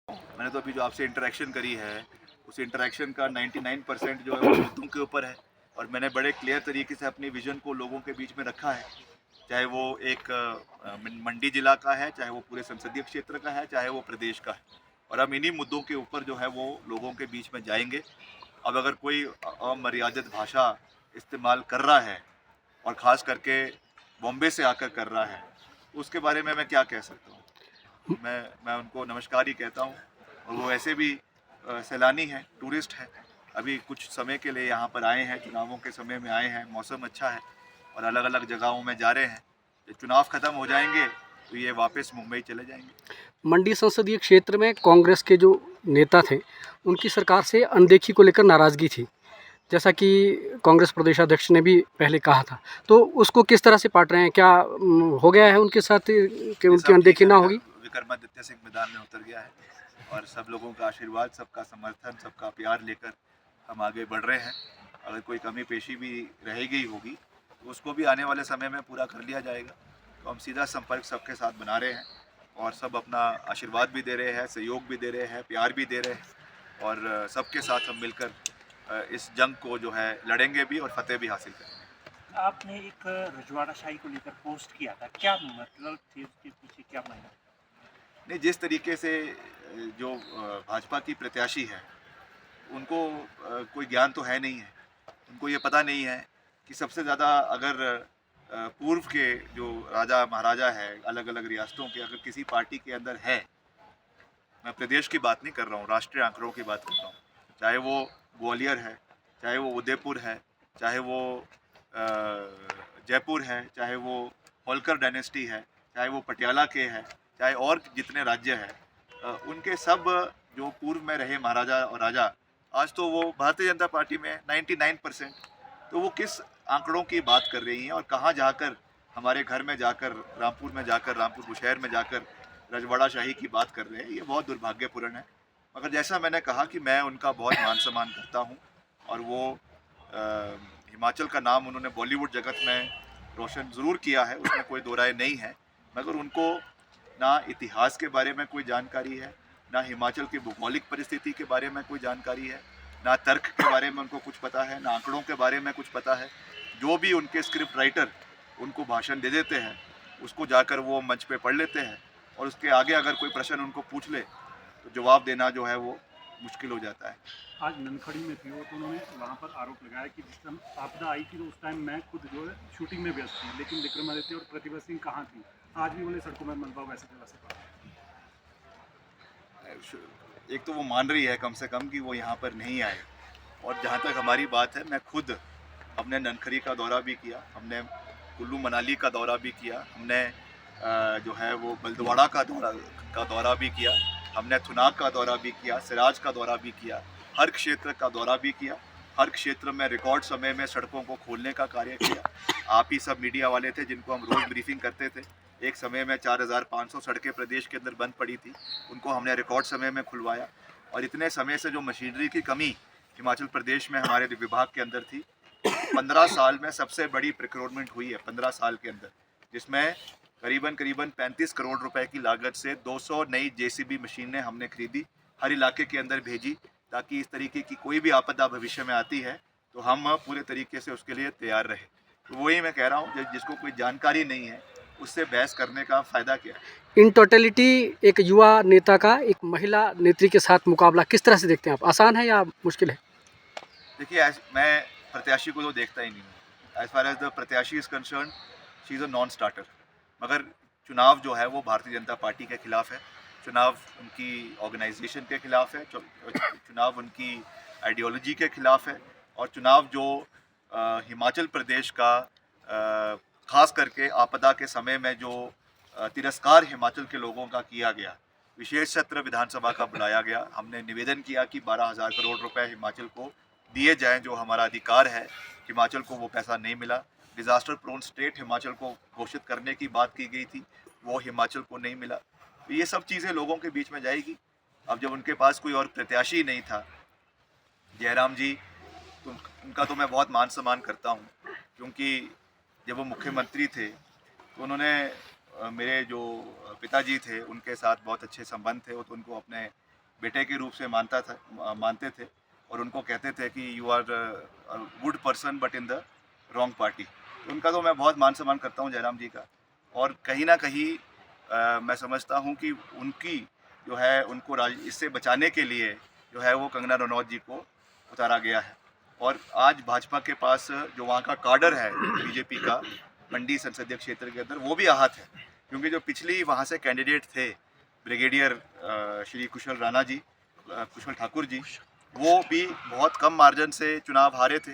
मैंने तो अभी जो आपसे इंटरेक्शन करी है, उस इंटरेक्शन का 99% जो है वो मुद्दों के ऊपर है और मैंने बड़े क्लियर तरीके से अपनी विज़न को लोगों के बीच में रखा है। चाहे वो एक मंडी ज़िला का है, चाहे वो पूरे संसदीय क्षेत्र का है, चाहे वो प्रदेश का है। और हम इन्हीं मुद्दों के ऊपर जो है वो लोगों के बीच में जाएँगे। अब अगर कोई अमर्यादित भाषा इस्तेमाल कर रहा है और ख़ास करके बॉम्बे से आकर कर रहा है, तो उसके बारे में मैं क्या कह सकता हूँ? मैं उनको नमस्कार ही कहता हूँ और वो वैसे भी सैलानी हैं, टूरिस्ट हैं। अभी कुछ समय के लिए यहाँ पर आए हैं, चुनावों के समय में आए हैं, मौसम अच्छा है और अलग-अलग जगहों में जा रहे हैं। जब चुनाव ख़त्म हो जाएँगे, तो ये वापस मुंबई चले जाएँगे। मंडी संसदीय क्षेत्र में कांग्रेस के जो नेता थे, उनकी सरकार से अनदेखी को लेकर नाराज़गी थी, जैसा कि कांग्रेस प्रदेशाध्यक्ष ने भी पहले कहा था। तो उसको किस तरह से पाट रहे हैं? क्या हो गया है उनके साथ कि ये उनकी सब ठीक अनदेखी है, ना होगी? विक्रमादित्य सिंह मैदान में उतर गया है और सब लोगों का आशीर्वाद, सबका समर्थन, सबका प्यार लेकर हम आगे बढ़ रहे हैं। अगर कोई कमी पेशी भी रह गई होगी, तो उसको भी आने वाले समय में पूरा कर लिया जाएगा। तो हम सीधा संपर्क सबके साथ बना रहे हैं और सब अपना आशीर्वाद भी दे रहे हैं, सहयोग भी दे रहे हैं, प्यार भी दे रहे हैं और सबके साथ हम मिलकर इस जंग को जो है लड़ेंगे भी और फतेह भी हासिल करेंगे। आपने एक रजवाड़ा शाही को लेकर पोस्ट किया था, क्या मतलब थी उसके पीछे, क्या मायने? नहीं, जिस तरीके से जो भाजपा की प्रत्याशी है, उनको कोई ज्ञान तो है नहीं है। उनको ये पता नहीं है कि सबसे ज़्यादा अगर पूर्व के जो राजा महाराजा है, अलग-अलग रियासतों के अगर किसी पार्टी के अंदर है, मैं प्रदेश की बात नहीं कर रहा हूँ, राष्ट्रीय आंकड़ों की बात कर रहा हूँ। चाहे वो ग्वालियर है, चाहे वो उदयपुर है, चाहे वो जयपुर है, चाहे वो होलकर डायनेस्टी है, चाहे वो पटियाला के है, चाहे और जितने राज्य हैं, उनके सब जो पूर्व में रहे महाराजा और राजा, आज तो वो भारतीय जनता पार्टी में 99%। तो वो किस आंकड़ों की बात कर रही हैं और कहाँ जाकर हमारे घर में जाकर, रामपुर में जाकर, रामपुर बुशहर में जाकर रजवाड़ा शाही की बात कर रहे हैं, ये बहुत दुर्भाग्यपूर्ण है। मगर जैसा मैंने कहा कि मैं उनका बहुत मान सम्मान करता हूँ और वो हिमाचल का नाम उन्होंने बॉलीवुड जगत में रोशन ज़रूर किया है, उसमें कोई दो राय नहीं है। मगर उनको ना इतिहास के बारे में कोई जानकारी है, ना हिमाचल की भौगोलिक परिस्थिति के बारे में कोई जानकारी है, ना तर्क के बारे में उनको कुछ पता है, ना आंकड़ों के बारे में कुछ पता है। जो भी उनके स्क्रिप्ट राइटर उनको भाषण दे देते हैं, उसको जाकर वो मंच पे पढ़ लेते हैं और उसके आगे अगर कोई प्रश्न उनको पूछ ले, तो जवाब देना जो है वो मुश्किल हो जाता है। आज ननखड़ी में थी वो, तो उन्होंने वहाँ पर आरोप लगाया कि जिस टाइम आपदा आई थी तो उस टाइम मैं खुद जो है शूटिंग में व्यस्त थी, लेकिन विक्रमादित्य और प्रतिभा सिंह कहाँ थी? आज भी बोले सड़कों में मलबा वैसे के वैसे पड़ा है। एक तो वो मान रही है कम से कम कि वो यहाँ पर नहीं आए और जहाँ तक हमारी बात है, मैं खुद हमने ननखरी का दौरा भी किया, हमने कुल्लू मनाली का दौरा भी किया, हमने जो है वो बलदवाड़ा का दौरा भी किया, हमने थुनाग का दौरा भी किया, सिराज का दौरा भी किया, हर क्षेत्र का दौरा भी किया, हर क्षेत्र में रिकॉर्ड समय में सड़कों को खोलने का कार्य किया। आप ही सब मीडिया वाले थे जिनको हम रोज़ ब्रीफिंग करते थे। एक समय में 4500 सड़कें प्रदेश के अंदर बंद पड़ी थी, उनको हमने रिकॉर्ड समय में खुलवाया और इतने समय से जो मशीनरी की कमी हिमाचल प्रदेश में हमारे विभाग के अंदर थी, 15 साल में सबसे बड़ी प्रिक्योरमेंट हुई है 15 साल के अंदर, जिसमें करीबन 35 करोड़ रुपए की लागत से 200 नई जेसीबी मशीनें हमने खरीदी, हर इलाके के अंदर भेजी, ताकि इस तरीके की कोई भी आपदा भविष्य में आती है तो हम पूरे तरीके से उसके लिए तैयार रहे। तो वही मैं कह रहा हूँ, जिसको कोई जानकारी नहीं है उससे बहस करने का फ़ायदा क्या है। इन टोटलिटी एक युवा नेता का एक महिला नेत्री के साथ मुकाबला किस तरह से देखते हैं आप? आसान है या मुश्किल है? देखिए, मैं प्रत्याशी को तो देखता ही नहीं हूँ। एज फार एज द प्रत्याशी is concern, she is a non starter. मगर चुनाव जो है वो भारतीय जनता पार्टी के खिलाफ है, चुनाव उनकी ऑर्गेनाइजेशन के खिलाफ है, चुनाव उनकी आइडियोलॉजी के खिलाफ है और चुनाव जो हिमाचल प्रदेश का खास करके आपदा के समय में जो तिरस्कार हिमाचल के लोगों का किया गया, विशेष सत्र विधानसभा का बुलाया गया, हमने निवेदन किया कि 12,000 करोड़ रुपए हिमाचल को दिए जाएं, जो हमारा अधिकार है। हिमाचल को वो पैसा नहीं मिला। डिज़ास्टर प्रोन स्टेट हिमाचल को घोषित करने की बात की गई थी, वो हिमाचल को नहीं मिला। तो ये सब चीज़ें लोगों के बीच में जाएगी। अब जब उनके पास कोई और प्रत्याशी नहीं था, जयराम जी, तो उनका तो मैं बहुत मान सम्मान करता हूँ, क्योंकि जब वो मुख्यमंत्री थे तो उन्होंने मेरे जो पिताजी थे उनके साथ बहुत अच्छे संबंध थे, तो उनको अपने बेटे के रूप से मानते थे और उनको कहते थे कि you are good person but in the wrong party. उनका तो मैं बहुत मान सम्मान करता हूँ जयराम जी का, और कहीं ना कहीं मैं समझता हूँ कि उनकी जो है उनको इससे बचाने के लिए जो है वो कंगना रनौत जी को उतारा गया है। और आज भाजपा के पास जो वहाँ का काडर है बीजेपी का मंडी संसदीय क्षेत्र के अंदर, वो भी आहत है, क्योंकि जो पिछली वहाँ से कैंडिडेट थे ब्रिगेडियर श्री कुशल ठाकुर जी, वो भी बहुत कम मार्जिन से चुनाव हारे थे।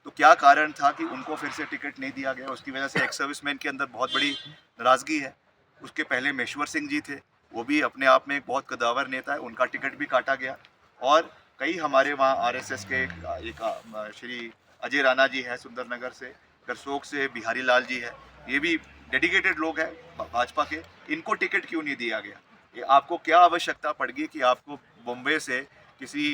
तो क्या कारण था कि उनको फिर से टिकट नहीं दिया गया? उसकी वजह से एक्स सर्विसमैन के अंदर बहुत बड़ी नाराज़गी है। उसके पहले मेश्वर सिंह जी थे, वो भी अपने आप में एक बहुत कदावर नेता है, उनका टिकट भी काटा गया। और कई हमारे वहाँ आरएसएस के एक श्री अजय राणा जी हैं सुंदरनगर से, करसोग से बिहारी लाल जी है, ये भी डेडिकेटेड लोग हैं भाजपा के, इनको टिकट क्यों नहीं दिया गया? ये आपको क्या आवश्यकता पड़ गई कि आपको बॉम्बे से किसी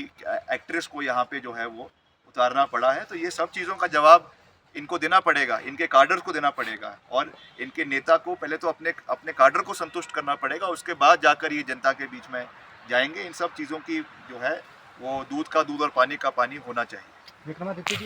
एक्ट्रेस को यहाँ पे जो है वो उतारना पड़ा है? तो ये सब चीज़ों का जवाब इनको देना पड़ेगा, इनके काडर को देना पड़ेगा, और इनके नेता को पहले तो अपने काडर को संतुष्ट करना पड़ेगा, उसके बाद जाकर ये जनता के बीच में जाएंगे। इन सब चीज़ों की जो है वो दूध का दूध और पानी का पानी होना चाहिए। विक्रमादित्य जी